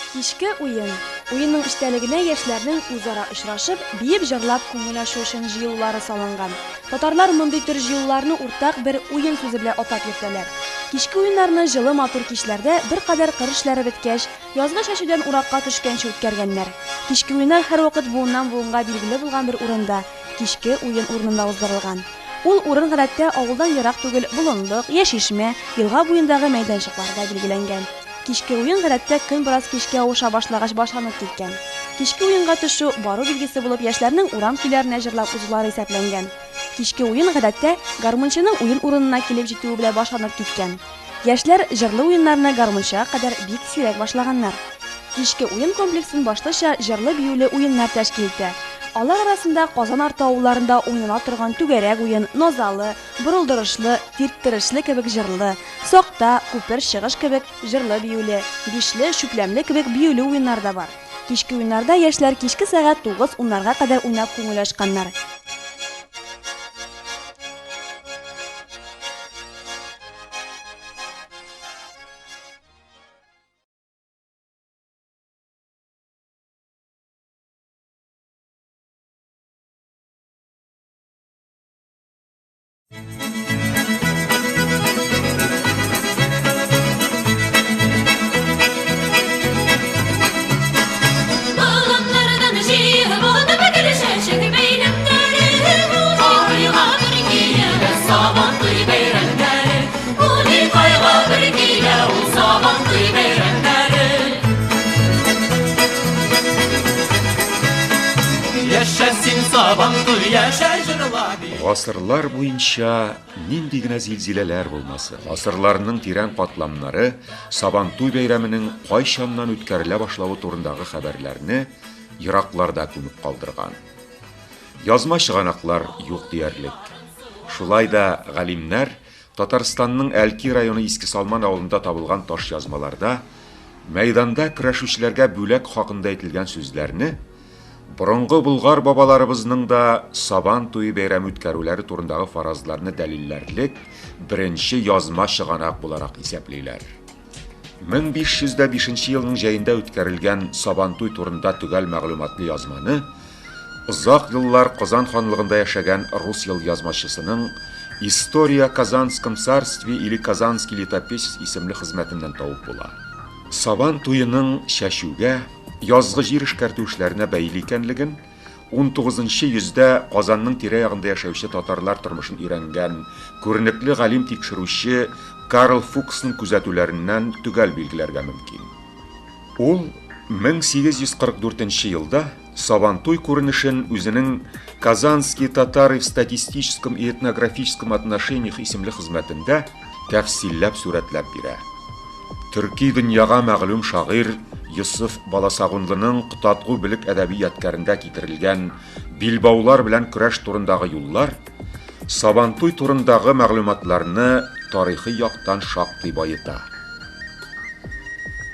Кичке уен. Уенның эчтәлегенә яшьләрнең үзара очрашып, биеп җырлап күңел ачу өчен җыелулары салынган. Татарлар мондый төр җыелуларны уртак бер уен сүзе белән атап йөртәләр. Кичке уеннарны җылы матур кичләрдә беркадәр кыр эшләре беткәч, язгы чәчүдән уракка төшкәнче үткәргәннәр. Кичке уеннар һәрвакыт буыннан буынга билгеле булган бер урында, кичке уен урынында уздырылган. Ул урын гадәттә авылдан ерак түгел Болынлык, Яшишмә, елга буендагы мәйданчыкларда билгеләнгән. Кичке уен гадәттә көн бераз кичкә авыша башлагач башланып киткән. Кичке уенга төшү бару билгесе булып яшьләрнең урам көйләренә җырлап узулары исәпләнгән. Кичке уен гадәттә гармунчының уен урынына килеп җитүе белән башланып киткән. Яшьләр җырлы уеннарны гармунчага кадәр бик сирәк башлаганнар. Кичке уен комплексын башлыча җырлы-биюле уеннар тәшкил итә. Алар арасында Казан арты авылларында уйнала торган түгәрәк уен, нозалы, борылдырышлы, тирттырышлы кебек җырлы, сакта, күпер чыгыш кебек җырлы-биюле, бишле, шүпләмле кебек биюле уеннар да бар. Кичке уеннарда яшьләр кичке сәгать 9-10 кадәр уйнап күңел ачканнар. Гасырлар буенча нинди генә зилзиләләр булмасы, гасырларның тирән катламнары Сабантуй бәйрәменең кайчаннан үткәрелә башлавы турындагы хәбәрләрне еракларда күмеп калдырган. Язма чыганаклар юк диярлек. Шулай да галимнәр Татарстанның Әлки районы Иске Салман авылында табылган таш язмаларда мәйданда көрәшүчеләргә бүләк хакында әйтелгән сүзләрне Борынгы Булгар бабаларыбызның да Сабантуй бәйрәме үткәрүләре турындагы фаразларны дәлилләрлек беренче язма чыганак буларак исәплиләр. 1505 елның җәендә үткәрелгән Сабантуй турында төгәл мәгълүматлы язманы озак еллар Казан ханлыгында яшәгән рус ел язмачысының История Казанском царстве или Казанский летописец исемле хезмәтеннән табып була. Сабантуйның чәчүгә язгы җир эшкәртүчеләренә бәйле икәнлеген 19-нчы йөздә Казанның тирә-ягында яшәүче татарлар тормышын өйрәнгән күренекле галим тикшерүче Карл Фуксның күзәтүләреннән төгәл билгеләргә мөмкин. Ул 1844 елда Сабантуй күренешен үзенең Казанские татары в статистическом и этнографическом отношениях исемле хезмәтендә тәфсилләп сурәтләп бирә. Төрки дөньяга мәгълүм шагыйрь Йосыф Баласагунлының Кытатгу белек әдәби ядкәрендә китерелгән билбаулар белән көрәш турындагы юллар Сабантуй турындагы мәгълүматларны тарихи яктан шактый байыта.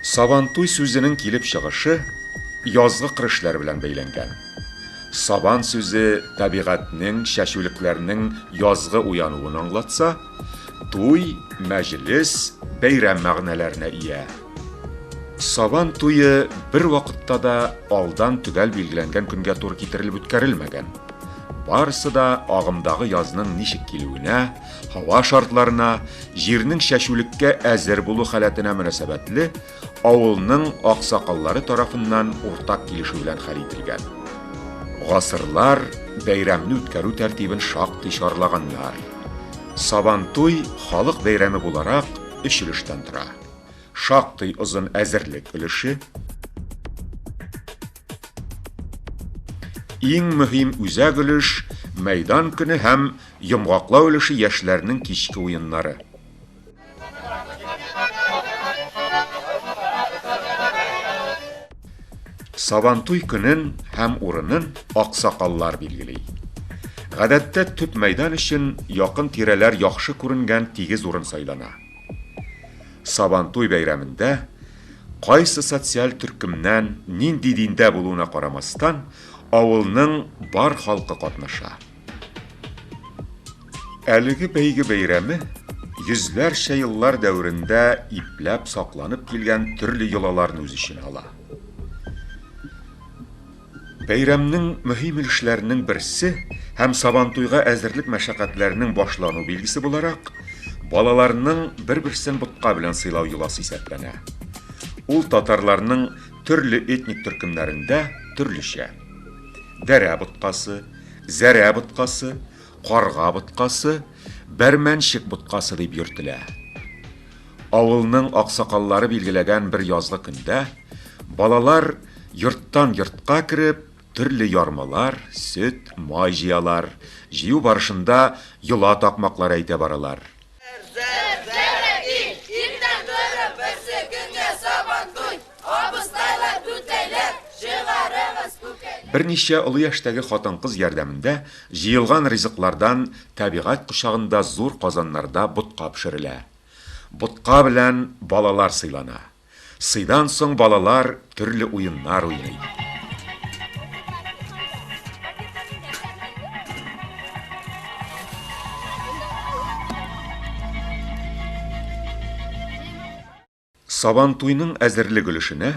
Сабантуй сүзенең килеп чыгышы язгы кырышлар белән бәйләнгән. Сабан сүзе табигатьнең, чәчүлекләрнең язгы уянуын аңлатса, туй, мәҗлес, бәйрәм мәгънәләренә ия. Сабан туйы бер вакытта да алдан төгәл билгеләнгән көнгә туры китерелеп үткәрелмәгән. Барысы да агымдагы язның ничек килүенә, һава шартларына, җирнең чәчүлеккә әзер булу халәтенә мөнәсәбәтле авылның аксакаллары тарафыннан уртак килешү белән хәл ителгән. Гасырлар бәйрәмне үткәрү тәртибен шактый чарлаганнар. Сабантуй халык бәйрәме буларак 3 өлештән тора. Шактый озын әзерлек өлеше, иң мөһим үзәк өлеш мәйдан көне һәм йомгаклау өлеше яшьләрнең кичке уеннары. Сабантуй көнен һәм урынын аксакаллар билгели. Гадәттә төп мәйдан өчен якын тирәләр яхшы күренгән тигез урын сайлана. Сабантуй бәйрәмендә кайсы социаль төркемнән нинди диндә булуына карамастан авылның бар халкы катнаша. Әлеге бәйге бәйрәме Yüzlerce yıllar dövründe iplep saklanıp gelgen türlü yılalarını öz içine ala. Beyramның mühim ilişlerinin birisi hem Sabantuyga әзірлік мәшәкатьләренең башлану bilgisi bularak balalarının bir-birsin butqa bilen сыйлау yılası исәпләнә. Ул татарларның төрле этник төркемнәрендә төрлечә. Дәрә бутқасы, зәрә бутқасы, карга бутқасы, бәрмәнчек бутқасы дип йөртелә. Авылның аксакаллары билгеләгән bir язгы көндә балалар йорттан йортка кирип, төрле ярмалар, сөт, май җыялар, җыю барышында йола такмаклар әйтә баралар. Берничә олы яшьтәге хатын-кыз ярдәмендә җыелган ризыклардан табигать кушагында зур казаннарда бутка пешерелә. Бутка белән балалар сыйлана. Сыйдан соң балалар төрле уеннар уйный. Сабантуйның әзерлек өлешенә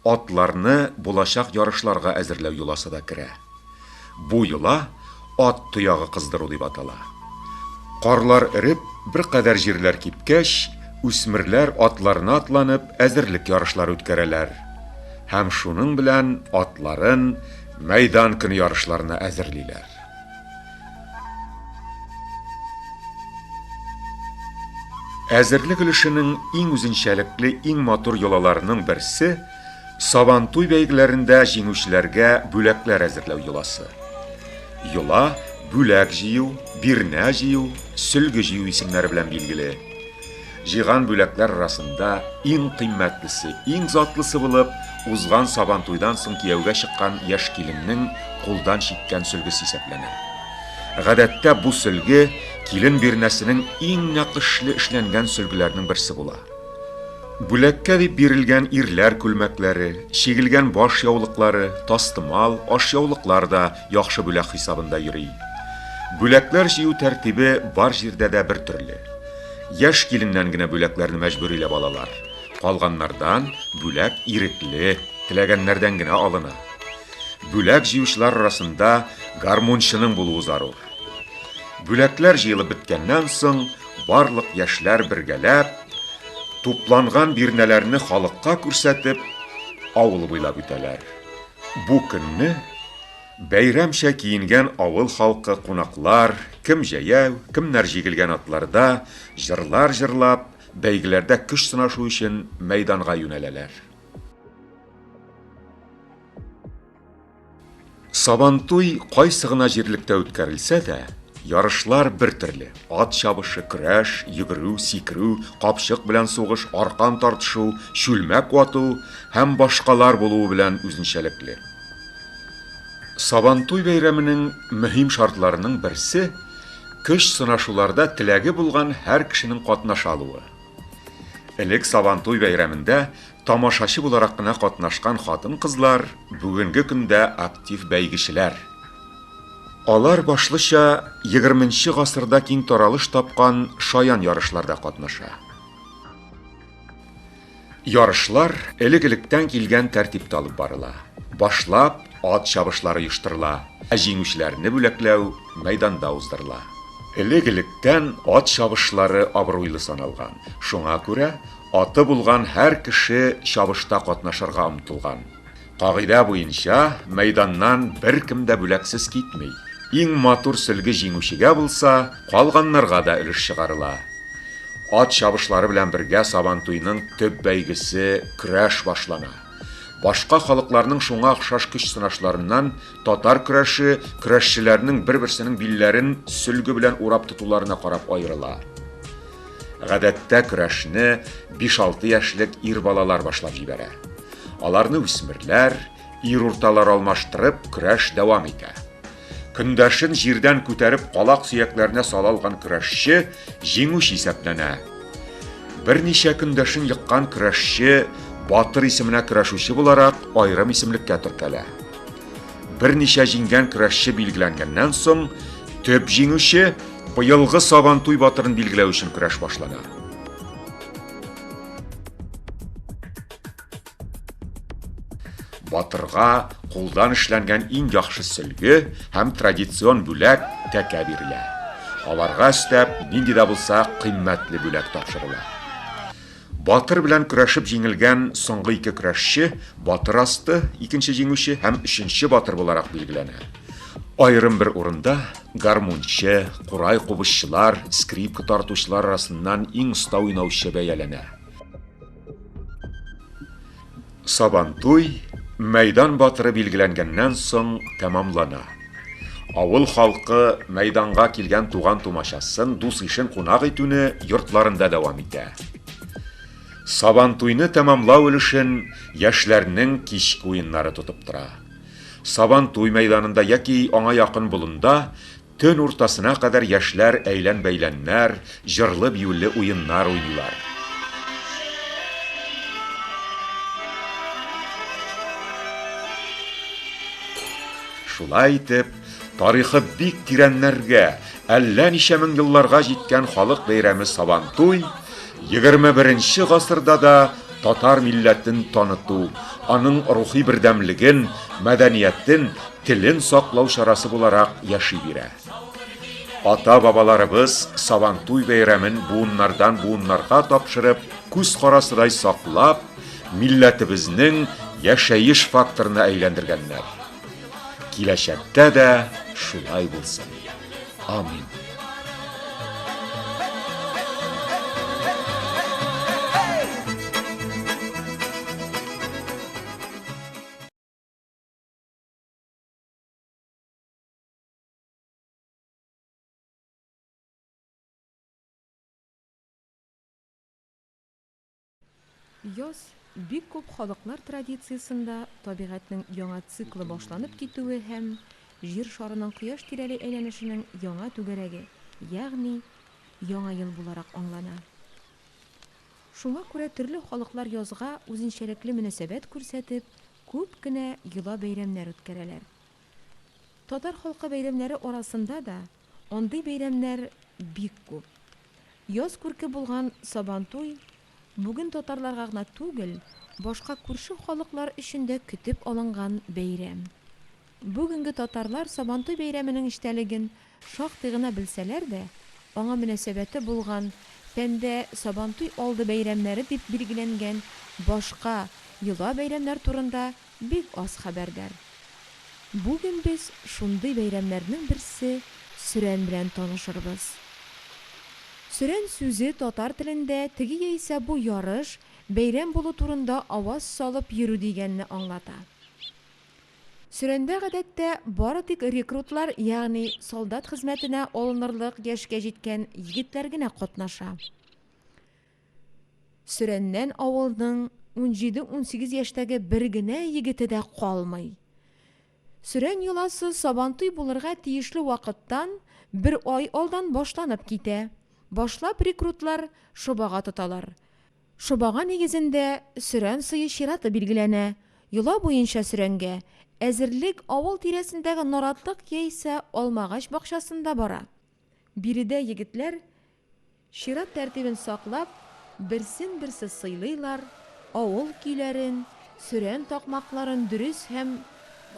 атларны булачак ярышларга әзерләү юласы да керә. Бу юла ат туягы кыздыру дип атала. Карлар эреп, бер кадәр җирләр кипкәч, үсмерләр атларына атланып әзерлек ярышлары үткәрәләр. Һәм шуның белән атларын мәйдан көне ярышларына әзерлиләр. Әзерлек өлешенең иң үзенчәлекле, иң матур йолаларының берсе Сабантуй бәйгеләрендә җиңүчеләргә бүләкләр әзерләү йоласы. Йола бүләк җыю, бирнә җыю, сөлге җыю исемнәре белән билгеле. Җыйган бүләкләр арасында иң кыйммәтлесе, иң затлысы булып, узган Сабантуйдан соң кияүгә чыккан яшь киленнең кулдан чиккән сөлгесе исәпләнә. Гадәттә бу сөлге килен бирнәсенең иң якышлы эшләнгән сөлгеләрнең берсе була. Бүләккә дип бирелгән ирләр күлмәкләре, чигелгән баш яулыклары, тастымал, аш яулыклар да яхшы бүләк хисабында йөри. Бүләкләр җыю тәртибе бар җирдә дә бер төрле. Яшь киленнән генә бүләкләрне мәҗбүриләп алалар. Калганнардан бүләк ирекле, теләгәннәрдән генә алына. Бүләк җыючылар арасында гармунчының булуы зарур. Бүләкләр җыелып беткәннән соң барлык яшьләр бергәләп тупланган бирнәләрне халыкка күрсәтеп, авыл буйлап үтәләр. Бу көнне бәйрәмчә киенгән авыл халкы кунаклар, кем җәяү, кемнәр җигелгән атларда, җырлар җырлап, бәйгеләрдә көч сынашу өчен мәйданга юнәләләр. Сабантуй кайсы гына җирлектә үткәрелсә дә, ярышлар бер төрле. Ат чабышы, көрәш, йөгерү, сикерү, капчык белән сугыш, аркан тартышу, чүлмәк вату һәм башкалар булуы белән үзенчәлекле. Сабантуй бәйрәменең мөһим шартларының берсе көч сынашуларда теләге булган һәр кешенең катнаша алуы. Элек Сабантуй бәйрәмендә тамашачы буларак кына катнашкан хатын-кызлар бүгенге көндә актив бәйгечеләр. Алар башлыча 20-нчы гасырда киң таралыш тапкан шаян ярышларда катнаша. Ярышлар элек-электән килгән тәртиптә алып барыла. Башлап ат чабышлары оештырыла, җиңүчеләрне бүләкләү мәйданда уздырыла. Элек-электән ат чабышлары абруйлы саналган. Шуңа күрә аты булган һәр кеше чабышта катнашырга омтылган. Кагыйдә буенча мәйданнан беркем дә бүләксез китмей. Иң матур сөлге җиңүчегә булса, калганнарга да өлеш чыгарыла. Ат чабышлары белән бергә Сабантуйның төп бәйгесе көрәш башлана. Башка халыкларның шуңа охшаш көч сынашларыннан татар көрәше көрәшчеләрнең бер-берсенең билләрен сөлге белән урап тотуларына карап аерыла. Гадәттә көрәшне 5-6 яшьлек ир балалар башлап җибәрә. Аларны үсмерләр, ир урталар алмаштырып көрәш дәвам итә. Көндәшен җирдән күтәреп калак сөякләренә салалган көрәшче җиңүче исәпләнә. Берничә көндәшен йыккан көрәшче батыр исеменә көрәшүче буларак аерым исемлеккә төркәлә. Берничә җиңгән көрәшче билгеләнгәннән соң төп җиңүче Быелгы Сабантуй батырын билгеләү өчен көрәш башлана. Батырга кулдан эшләнгән иң яхшы сөлге һәм традицион бүләк тәкә бирелә. Аларга өстәп нинди дә булса кыйммәтле бүләк тапшырыла. Батыр белән көрәшеп җиңелгән соңгы ике көрәшче батыр асты, икенче җиңүче һәм өченче батыр буларак билгеләнә. Айрым бер урында гармунчы, курай кубышчылар, скрипка тартучылар арасыннан иң оста уйнаучы бәяләнә. Сабантуй мәйдан батыры билгеләнгәннән соң тәмамлана. Авыл халкы мәйданга килгән туган тумачасын, дус ишен кунак итүне йортларында дәвам итә. Сабантуйны тәмамлау өлешен яшьләрнең кичке уеннары тотып тора. Сабантуй мәйданында яки аңа якын болында төн уртасына кадәр яшьләр әйлән-бәйләннәр, җырлы-биюле уеннар уйныйлар. Шулай итеп, тарихы бик тирәннәргә, әллә ничә мең елларга җиткән халык бәйрәме Сабантуй 21-нче гасырда да татар милләтен таныту, аның рухи бердәмлеген, мәдәниятен, телен саклау чарасы буларак яши бирә. Ата-бабаларыбыз Сабантуй бәйрәмен буыннардан буыннарга тапшырып, күз карасыдай саклап, милләтебезнең яшәеш факторына әйләндергәннәр. Киләчәктә дә шулай булсын. Амин. Яз бик күп халыклар традициясында табигатьнең яңа циклы башланып китүе һәм җир шарының кояш тирәли әйләнешенең яңа түгәрәге, ягъни яңа ел буларак аңлана. Шуңа күрә төрле халыклар язга үзенчәлекле мөнәсәбәт күрсәтеп, күп кенә йола бәйрәмнәр үткәрәләр. Татар халкы бәйрәмнәре арасында да андый бәйрәмнәр бик күп. Яз күрке булган Сабантуй бүген татарларга гына түгел, башка күрше халыклар өчен дә көтеп алынган бәйрәм. Бүгенге татарлар Сабантуй бәйрәменең эчтәлеген шактый гына белсәләр дә, аңа мөнәсәбәте булган фәндә Сабантуй алды бәйрәмнәре дип билгеләнгән башка йола бәйрәмнәр турында бик аз хәбәрдар. Бүген без шундый бәйрәмнәрнең берсе Сүрән белән танышырбыз. Сүрән сүзе татар телендә теге яисә бу ярыш, бәйрәм булу турында аваз салып йөрү дигәнне аңлата. Сүрәндә гадәттә бары тик рекрутлар, ягъни солдат хезмәтенә алынырлык яшькә җиткән егетләр генә катнаша. Сүрәннән авылның 17-18 яшьтәге бер генә егете дә калмый. Сүрән йоласы Сабантуй булырга тиешле вакыттан бер ай алдан башланып китә. Башлап рекрутлар шобага тоталар. Шобага нигезендә Сүрән сые чираты билгеләнә. Йола буенча Сүрәнгә әзерлек авыл тирәсендәге наратлык яисә алмагач бакчасында бара. Биредә егетләр чират тәртибен саклап, берсен-берсе сыйлыйлар, авыл көйләрен, Сүрән такмакларын дөрес һәм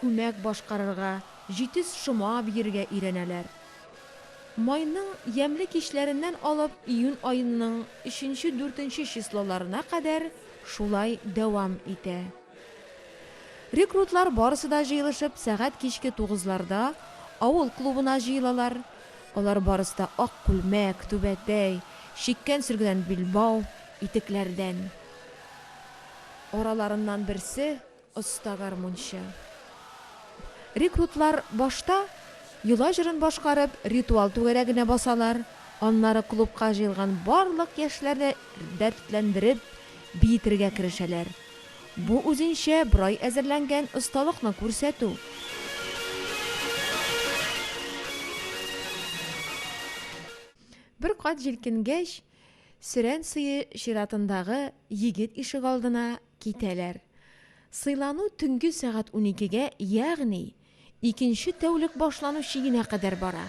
күмәк башкарырга, җитез шома биергә өйрәнәләр. Майның ямлы кичләреннән алып июнь аеның 3-4 числоларына кадәр шулай дәвам итә. Рекрутлар барысы да җыелышып сәгать кичке 9-ларда авыл клубына җыелалар. Алар барысы да ак күлмәк, түбәтәй, шиккән сөргән билбау, итекләрдән. Араларыннан берсе оста гармунчы. Рекрутлар башта йола җырын башкарып, ритуал түгәрәгенә басалар. Аннары клубка җыелган барлык яшьләрне дәртләндереп, биетергә керешәләр. Бу үзенчә бер ай әзерләнгән осталыкны күрсәтү. Бер кат җилкенгәч, Сүрән сые чиратындагы егет ишек алдына китәләр. Сыйлану төнге сәгать 12-гә, ягъни икенче тәүлек башланучы генә кадәр бара.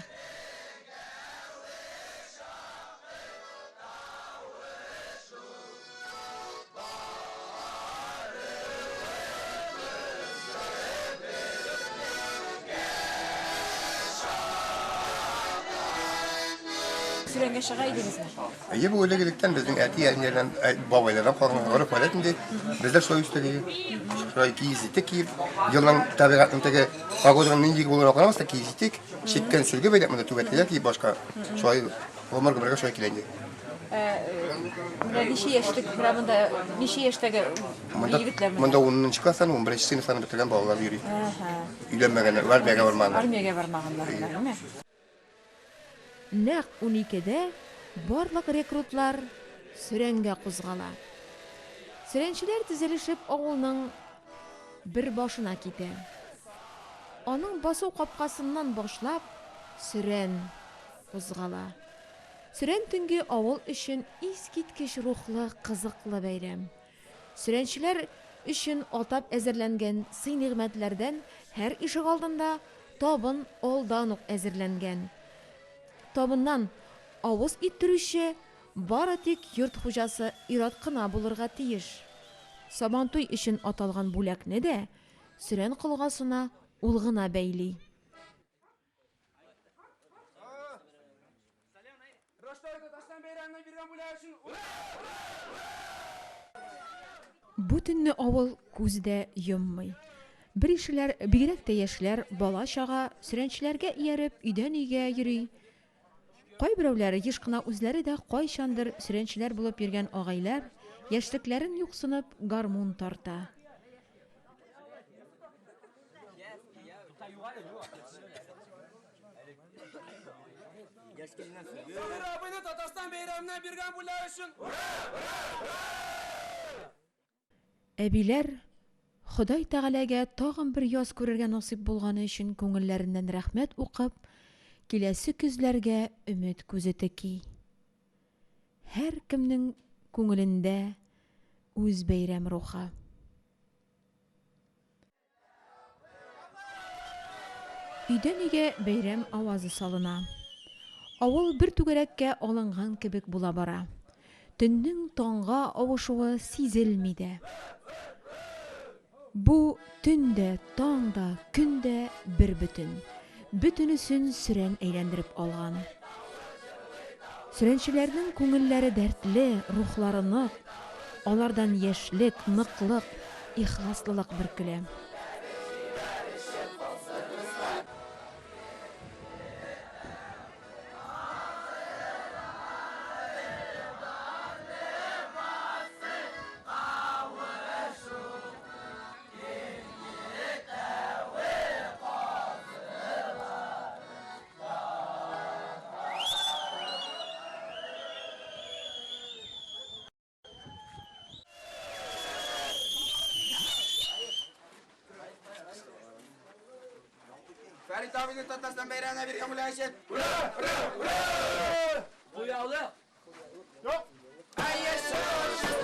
Сүрәнгә чыга идегезме? Bu öyle geldikten bizim eti yerlerden babaylardan kalkan garip var etindi. Bizler şöyle üstelik şöyle giyizdik ki yılın tabiatındaki kagodun ninjik olarak alamazsa giyizdik. Şitten sürgü böyle yapmadı tübettiler ki başka şöyle Omar Gümrük'e şöyle kilendi. Ниче яшьтәге егетләр Manda onun çıkarsan 11. sınıfını bitiren bağlar yürüyor. Ülenmegenler var, bege varmanlar. Армиягә бармаганнар, әйме? Нәкъ 12-дә барлык рекрутлар Сүрәнгә кузгала. Сүрәнчеләр тизелешеп авылның бер башына китә. Аның басу капкасыннан башлап Сүрән кузгала. Сүрән төнге авыл өчен искиткеч рухлы, кызыклы бәйрәм. Сүрәнчеләр өчен атап әзерләнгән сый-нигъмәтләрдән һәр ишек алдында табын алдан ук әзерләнгән. Табыннан авыз иттерүче бары тик йорт хуҗасы ират кына булырга тиеш. Сабантуй өчен аталган бүләкне дә Сүрән кылгасына ул гына бәйли. Бүтүнне авыл күздә йоммый. Бер ишеләр, бигрәк тә яшьләр, бала чага Сүрәнчеләргә ияреп өйдән өйгә йөри. Кайберәүләре еш кына үзләре дә кайчандыр Сүрәнчеләр булып йөргән агайлар яшьлекләрен юксынып гармун тарта. Әбиләр Ходай Тәгаләгә тагын бер яз күрергә насип булганы өчен күңелләреннән рәхмәт укып, киләсе көзләргә өмет күзе тики. Һәр кемнең күңелендә үз бәйрәм рухы. Өйдән өйгә бәйрәм авазы салына. Авыл бер түгәрәккә алынган кебек була бара. Төннең таңга авышуы сизелми дә. Бу төндә, таңда, көндә бер бөтен. Бөтенесен Сүрән әйләндереп алган. Сүрәнчеләрнең күңелләре дәртле, рухлары нык, алардан яшьлек, ныклык, ихласлылык бөркелә. Ferit abinin tatasından beyrağına bir kamulaşı. Duyalım. Yok. Ay yaşa şu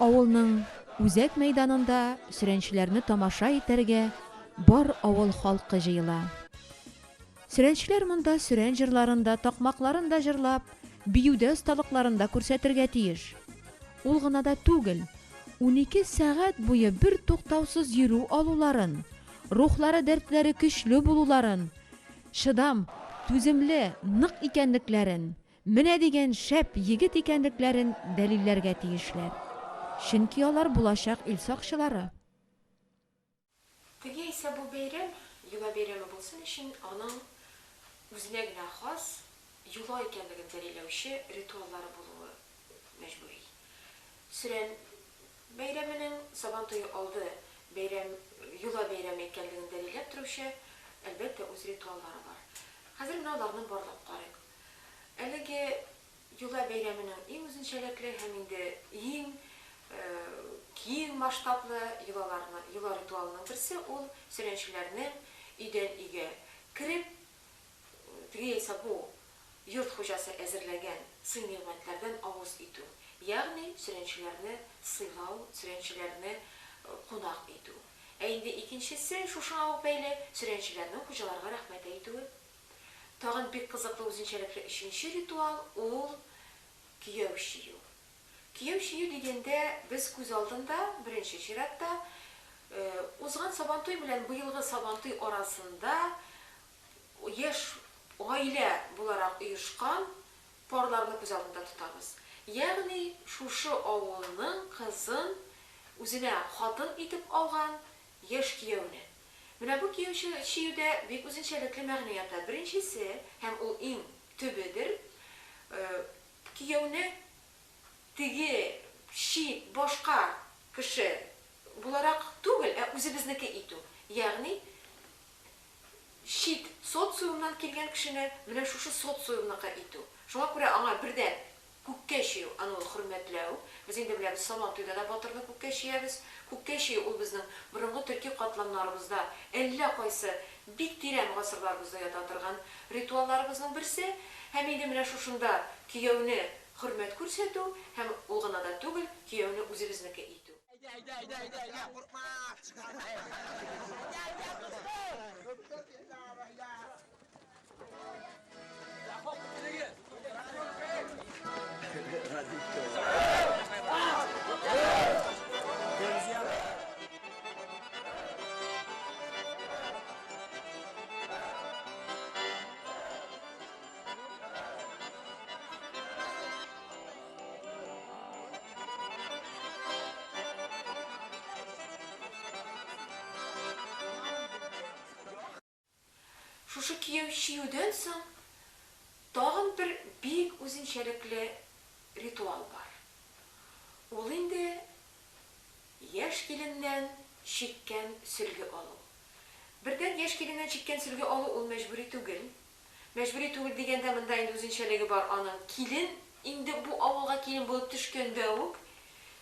Авылның үзәк мәйданында Сүрәнчеләрне тамаша итәргә бар авыл халкы җыела. Сүрәнчеләр монда сүрән җырларында, такмакларында җырлап, биюдә осталыкларында күрсәтергә тиеш. Ул гына да түгел, 12 сәгать буе бер туктаусыз йөрү алуларын, рухлары дәртләре көчле булуларын, шыдам, түземле, нык икәнлекләрен, менә дигән шәп егет икәнлекләрен дәлилләргә тиешләр. Чөнки алар булачак ил сакчылары. Теге исә бу бәйрәм, юла бәйрәме булсын өчен, аның үзенә генә хас юла икәнлеген дәлилләүче ритуаллары булуы мәҗбүри. Сүрән бәйрәменең Сабантуе алды бәйрәм, юла бәйрәме икәнлеген дәлилләп торучы, әлбәттә, үз ритуаллары бар. Хәзер менә аларны барлап карыйк. Әлеге юла бәйрәменең иң үзенчәлекле һәм инде иң киң масштаблы юла ритуалының берсе ул Сүрәнчеләрнең өйдән өйгә кереп, теге исә бу yurt hocası әзерләгән сый-ниғмәтләрдән авыз итү. Ягъни сүрәнчеләрне сыйлау, сүрәнчеләрне кунак итү. Инде икенчесе шушыңа ук бәйле сүрәнчеләрнең хуҗаларга рәхмәт әйтүе. Тагын бик кызыклы үзенчәлекле өченче ритуал ул кияү чию. Кияү чию дигәндә без күз алдында беренче чиратта узган Сабантуй белән быелгы Сабантуй арасында яшь гаилә буларак оешкан парларны күз алдында тотабыз. Ягъни шушы авылның кызын үзенә хатын итеп алган яшь кияүне. Менә бу кияү чиюдә бик үзенчәлекле мәгънә ята. Беренчесе һәм ул иң төбедер. Кияүне теге башка кеше буларак түгел, үзебезнеке итү. Ягъни социумнан килгән кешене менә шушы социумныкы итү. Шуңа күрә аңа бердән күккә чию, аны хөрмәтләү. Без инде беләбез, Сабантуйда да батырны күккә чиябез. Күккә чию ул безнең борынгы төрки катламнарыбызда, әллә кайсы бик тирән гасырларыбызда ята торган ритуалларыбызның берсе. Һәм инде менә шушында кияүне хөрмәт күрсәтү һәм ул гына да түгел, кияүне үзебезнеке итү. Шушы кияү чиюдән соң тагын бер бик үзенчәлекле ритуал бар. Ул инде яшь киленнән чиккән сөлге алу. Бердән яшь киленнән чиккән сөлге алу ул мәҗбүри түгел. Мәҗбүри түгел дигәндә монда инде үзенчәлеге бар. Аның килен инде бу авылга килен булып төшкәндә үк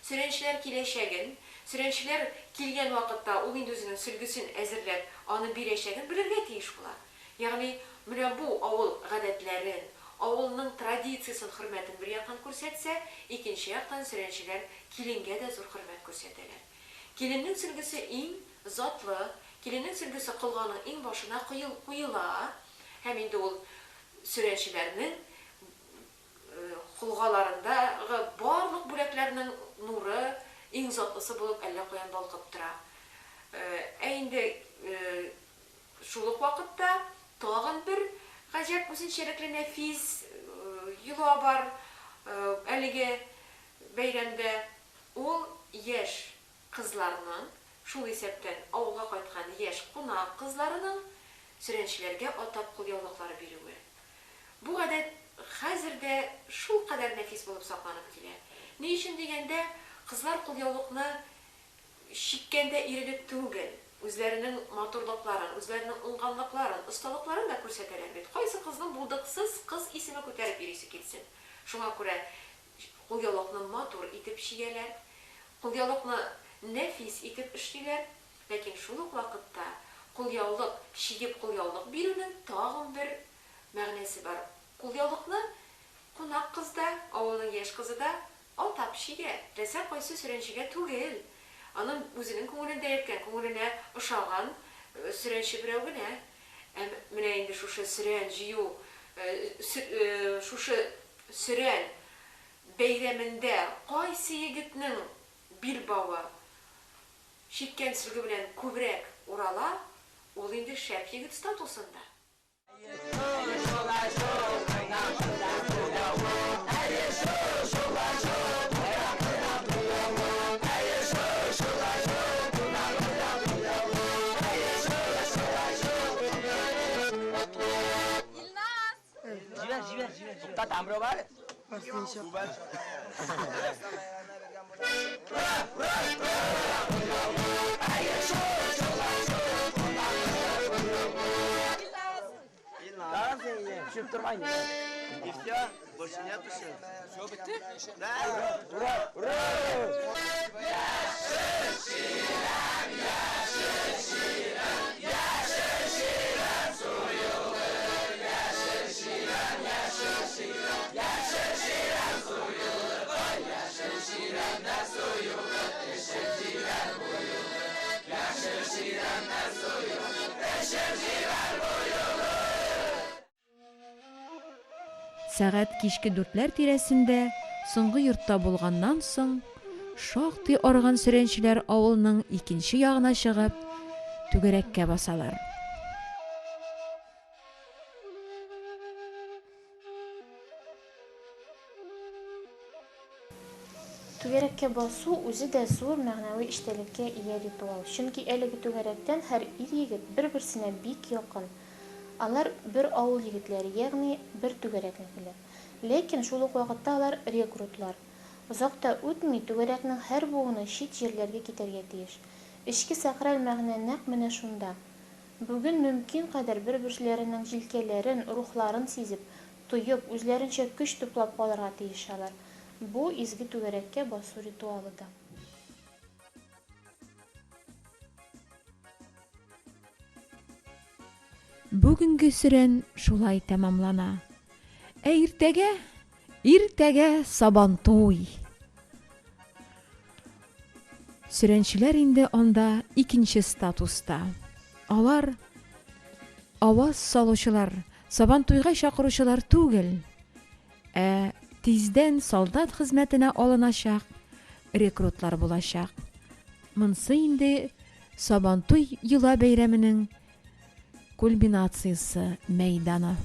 сүрәнчеләр киләчәген, сүрәнчеләр килгән вакытта ул инде үзенең сөлгесен әзерләп, аны бирәчәген белергә тиеш була. Ягъни менә бу авыл гадәтләрен, авылның традициясын, хөрмәтен бер яктан күрсәтсә, икенче яктан сүрәнчеләр киленгә дә зур хөрмәт күрсәтәләр. Киленнең сөлгесе иң затлы, киленнең сөлгесе кылганның иң башына куела, һәм инде ул сүрәнчеләрнең кулгаларындагы барлык бүләкләрнең нуры иң затлысы булып әллә каян балкып тора. Инде шул ук вакытта тагын бер гаҗәп үзенчәлекле нәфис йола бар әлеге бәйрәмдә. Ул яшь кызларның, шул исәптән авылга кайткан яшь кунак кызларының сүрәнчеләргә атап кулъяулыклары бирүе. Бу гадәт хәзердә шул кадәр нәфис булып сакланып килә. Ни өчен дигәндә, кызлар кулъяулыкны чиккәндә ирелеп түгел, үзләренең матурлыкларын, үзләренең уңганлыкларын, осталыкларын да күрсәтәләр бит. Кайсы кызның булдыксыз кыз исеме күтәреп йөрисе килсен. Шуңа күрә кулъяулыкны матур итеп чияләр, кулъяулыкны нәфис итеп эшлиләр. Ләкин шул ук вакытта кулъяулык, чигеп кулъяулык бирүнең тагын бер мәгънәсе бар. Кулъяулыкны кунак кызда, авылның яшь кызы да атап чигә. Ләсә кайсы сүрәнчегә түгел. Аның үзенең күңелендә яткан, күңеленә ошаган сүрәнче берәү генә. Менә инде шушы сүрән җыю, шушы сүрән бәйрәмендә кайсы егетнең билбавы чиккән сөлге белән күбрәк урала, ул инде шәп егет статусында. Tukat हाम्रो बारे Düşüp durmayın. İhtiyar, boşuna yapmışsın. Все bitti? Да. Ура! Ура! Yaşasın, suyulu, yaşasın, yaşasın. Сәгать кичке 4-ләр тирәсендә соңгы йортта булганнан соң, шактый арган сөрәнчеләр авылның икенче ягына чыгып, түгәрәккә басалар. Түгәрәккә басу үзе дә зур мәгънәви эчтәлеккә ия ритуал. Чөнки әлеге түгәрәктән һәр ир-егет бер-берсенә бик якын. Алар бер авыл егетләре, ягъни бер түгәрәкнекеләр. Ләкин шул ук вакытта алар рекрутлар. Озакта үтми түгәрәкнең һәр буыны чит җирләргә китәргә тиеш. Эчке сакраль мәгънә нәкъ менә шунда. Бүген мөмкин кадәр бер-берсенең җилкәләрен, рухларын сизеп, тоеп, үзләренчә көч туплап калырга тиеш алар. Бу изге түгәрәккә басу ритуалы да. Бүгенге сөрән шулай тәмамлана. Ә иртәгә Сабантуй. Сөрәнчеләр инде анда икенче статуста. Алар аваз салучылар, Сабантуйга чакыручылар түгел, ә тиздән солдат хезмәтенә алыначак рекрутлар булачак. Монсы инде Сабантуй йола бәйрәменең кульминациясе мәйданы.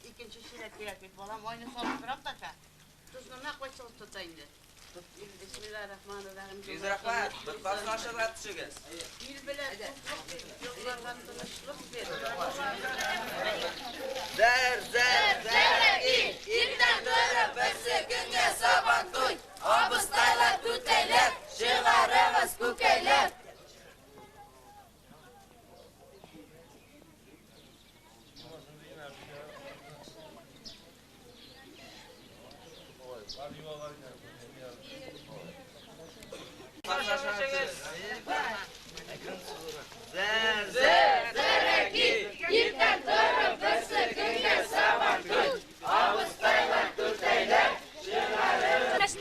İkinci şiret gerek bir balam oyunu sonu bırak da tuzunu koysanız tutayım de. Bismillahirrahmanirrahim. Güzel Tutmasın aşağıya düşeceğiz. Bir bile tutluk bir yollardan tanışlık bir. İlkten dörü birsi günge Sabantuy. Obustaylar tüteyler, şıvarımız kukeyler. İlkten dörü birsi günge Sabantuy. Obustaylar tüteyler, şıvarımız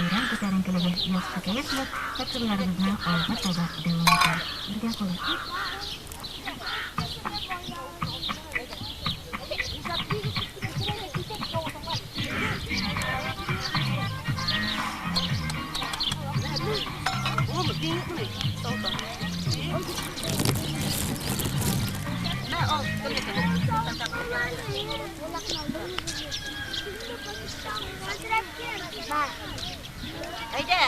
Bayram ko'tarinkaligi yoz hikoya qilib, tadbirlarimizni olg'a taga davom etamiz. Birga qoling. Haydi.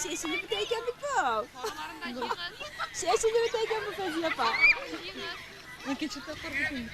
Sesini biteyken mi bu? Sesini biteyken mi fazla yapar? Ne küçük kapar bugün.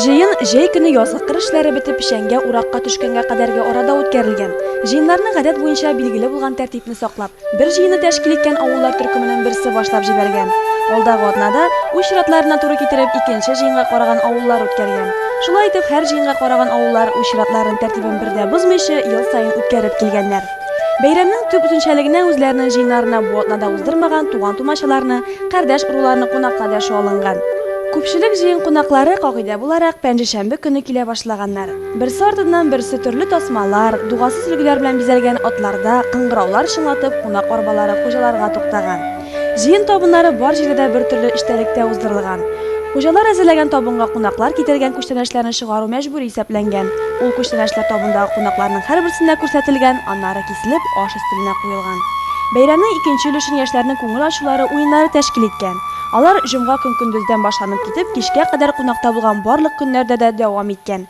Жыйын жай көне язгы кыр эшләре бетеп пешәнгә уракка төшкәнгә кадәрге арада үткәрелгән. Җыйыннарны гадәт буенча билгеле булган тәртипне саклап, бер җыйынны тәшкил иткән авыллар төркеменең берсе башлап җибәргән. Алдагы атнада уй чиратларына туры китереп икенче җыйынга караган авыллар үткәргән. Шулай итеп, һәр җыйынга караган авыллар уй чиратларын тәртибен бердә бозмыйча ел саен үткәреп килгәннәр. Бәйрәмнең төп үзенчәлегенә үзләренең җыйыннарына бу атнада уздырмаган туган-тумачаларны, кардәш уруларны кунакка да шалынган. Күпчелек җыйын кунаклары кагыйдә буларак пәнҗешәмбе көне килә башлаганнар. Берсе артыннан берсе төрле тасмалар, дугасыз үлгеләр белән бизәлгән атларда кыңгыраулар шыңлатып кунак арбалары хуҗаларга туктаган. Җыйын табыннары бар җирдә бер төрле эчтәлектә уздырылган. Хуҗалар әзерләгән табынга кунаклар китергән күчтәнәчләрне чыгару мәҗбүри исәпләнгән. Ул күчтәнәчләр табындагы кунакларның һәрберсенә күрсәтелгән, аннары киселеп, аш өстенә куелган. Бәйрәмнең икенче өлешен яшьләрнең күңел ачулары уеннары тәшкил иткән. Алар җомга көндездән башланып китеп, кичкә кадәр кунакта булган барлык көннәрдә дә дәвам иткән.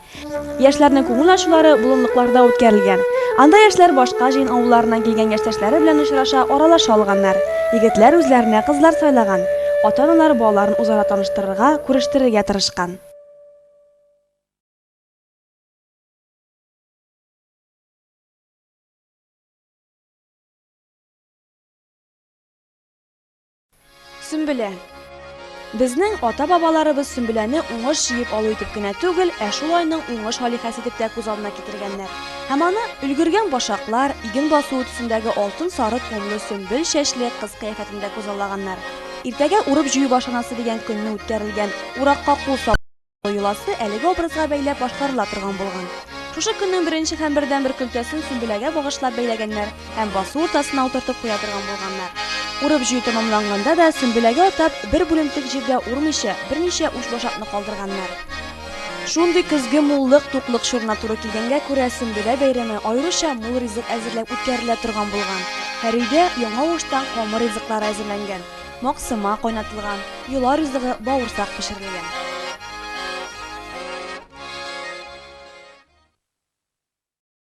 Яшьләрнең күңел ачулары болынлыкларда үткәрелгән. Анда яшьләр башка җыйын авылларыннан килгән яшьтәшләре белән очраша, аралаша алганнар. Егетләр үзләренә кызлар сайлаган. Ата-аналар балаларын үзара таныштырырга, күрештерергә тырышкан. Сөмбелә. Безнең ата-бабаларыбыз Сөмбеләне уңыш җыеп алу итеп кенә түгел, шул айның уңыш халихәсе итеп тә күз алдына китергәннәр. Һәм аны өлгергән башаклар, иген басу төсендәге алтын сары томлы сөмбел чәчле кыз кыяфәтендә күзаллаганнар. Иртәгә урып җыю башанасы дигән көнне үткәрелгән уракка кул сапу юласы әлеге образга бәйләп башкарыла торган булган. Шушы көннең беренче һәм бердәнбер көлтәсен Сөмбеләгә багышлап бәйләгәннәр һәм басу уртасына утыртып куя торган булганнар. Урып җыю тәмамланганда да Сөмбеләгә атап бер бүлемлек җирдә урмыйча берничә уч башакны калдырганнар. Шундый көзге муллык, туклык чорына туры килгәнгә күрә Сөмбелә бәйрәме аеруча мул ризык әзерләп үткәрелә торган булган. Һәр өйдә яңа уштан камыр ризыклары әзерләнгән, максыма кайнатылган, юла ризыгы бавырсак пешерелгән.